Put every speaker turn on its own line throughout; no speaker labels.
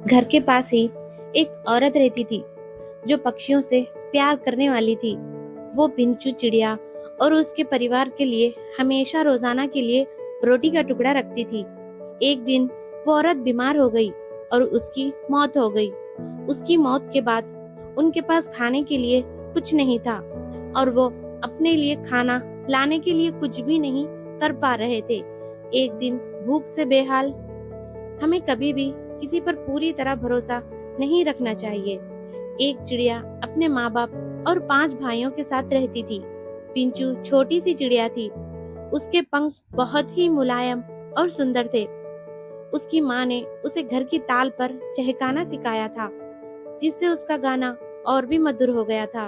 घर के पास ही एक औरत रहती थी जो पक्षियों से प्यार करने वाली थी। वो पिंचू चिड़िया और उसके परिवार के लिए हमेशा रोजाना के लिए रोटी का टुकड़ा रखती थी। एक दिन वो औरत बीमार हो गई और उसकी मौत हो गई। उसकी मौत के बाद उनके पास खाने के लिए कुछ नहीं था और वो अपने लिए खाना लाने के लिए कुछ भी नहीं कर पा रहे थे। एक दिन भूख से बेहाल। हमें कभी भी किसी पर पूरी तरह भरोसा नहीं रखना चाहिए। एक चिड़िया अपने माँ बाप और 5 भाइयों के साथ रहती थी। पिंचू छोटी सी चिड़िया थी। उसके पंख बहुत ही मुलायम और सुंदर थे। उसकी माँ ने उसे घर की ताल पर चहकाना सिखाया था, जिससे उसका गाना और भी मधुर हो गया था।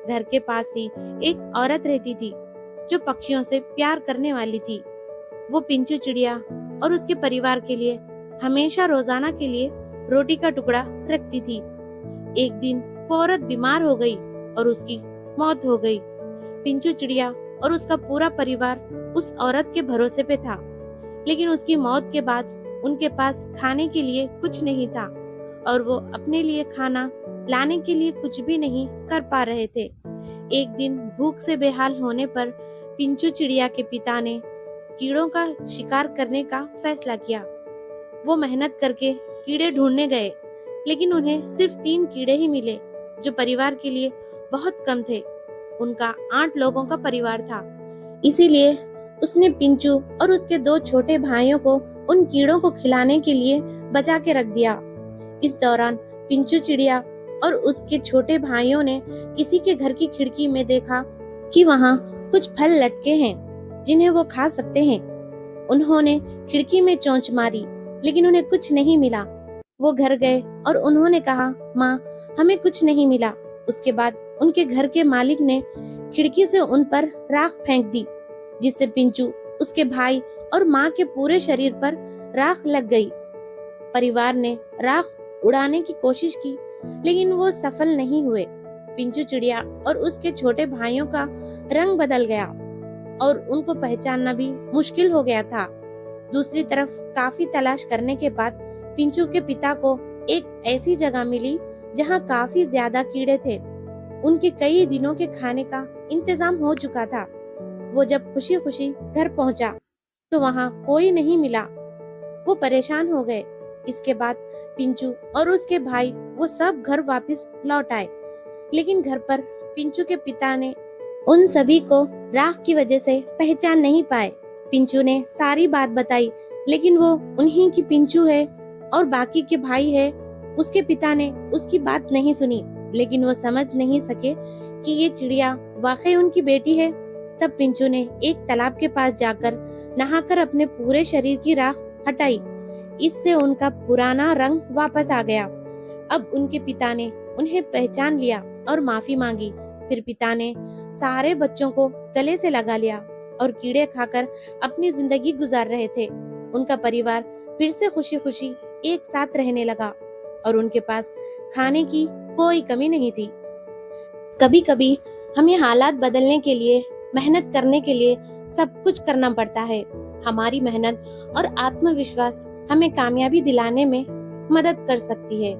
घर के पास ही एक औरत रहती थी जो पक्षियों से प्यार करने वाली थी। वो पिंचू चिड़िया और उसके परिवार के लिए हमेशा रोजाना के लिए रोटी का टुकड़ा रखती थी। एक दिन वो औरत बीमार हो गई और उसकी मौत हो गई। पिंचू चिड़िया और उसका पूरा परिवार उस औरत के भरोसे पे था, लेकिन उसकी मौत के बाद उनके पास खाने के लिए कुछ नहीं था और वो अपने लिए खाना लाने के लिए कुछ भी नहीं कर पा रहे थे। एक दिन भूख से बेहाल होने पर पिंचू चिड़िया के पिता ने कीड़ों का शिकार करने का फैसला किया। वो मेहनत करके कीड़े ढूंढने गए, लेकिन उन्हें सिर्फ 3 कीड़े ही मिले, जो परिवार के लिए बहुत कम थे। उनका 8 लोगों का परिवार था। इसीलिए उसने पिंचू और उसके 2 छोटे भाइयों को उन कीड़ों को खिलाने के लिए बचा के रख दिया। इस दौरान पिंचू चिड़िया और उसके छोटे भाइयों ने किसी के घर की खिड़की में देखा कि वहाँ कुछ फल लटके हैं जिन्हें वो खा सकते हैं। उन्होंने खिड़की में चोंच मारी, लेकिन उन्हें कुछ नहीं मिला। वो घर गए और उन्होंने कहा, माँ, हमें कुछ नहीं मिला। उसके बाद उनके घर के मालिक ने खिड़की से उन पर राख फेंक दी, जिससे पिंचू, उसके भाई और माँ के पूरे शरीर पर राख लग गई। परिवार ने राख उड़ाने की कोशिश की, लेकिन वो सफल नहीं हुए। पिंचू चिड़िया और उसके छोटे भाइयों का रंग बदल गया और उनको पहचानना भी मुश्किल हो गया था। दूसरी तरफ काफी तलाश करने के बाद पिंचू के पिता को एक ऐसी जगह मिली जहाँ काफी ज्यादा कीड़े थे। उनके कई दिनों के खाने का इंतजाम हो चुका था। वो जब खुशी खुशी घर पहुंचा तो वहाँ कोई नहीं मिला। वो परेशान हो गए। इसके बाद पिंचू और उसके भाई वो सब घर वापस लौट आए, लेकिन घर पर पिंचू के पिता ने उन सभी को राख की वजह से पहचान नहीं पाए। पिंचू ने सारी बात बताई, लेकिन वो उन्हीं की पिंचू है और बाकी के भाई है। उसके पिता ने उसकी बात नहीं सुनी, लेकिन वो समझ नहीं सके कि ये चिड़िया वाकई उनकी बेटी है। तब पिंचू ने एक तालाब के पास जाकर नहाकर अपने पूरे शरीर की राख हटाई। इससे उनका पुराना रंग वापस आ गया। अब उनके पिता ने उन्हें पहचान लिया और माफी मांगी। फिर पिता ने सारे बच्चों को गले से लगा लिया और कीड़े खाकर अपनी जिंदगी गुजार रहे थे। उनका परिवार फिर से खुशी खुशी एक साथ रहने लगा और उनके पास खाने की कोई कमी नहीं थी। कभी कभी हमें हालात बदलने के लिए, मेहनत करने के लिए सब कुछ करना पड़ता है। हमारी मेहनत और आत्मविश्वास हमें कामयाबी दिलाने में मदद कर सकती है।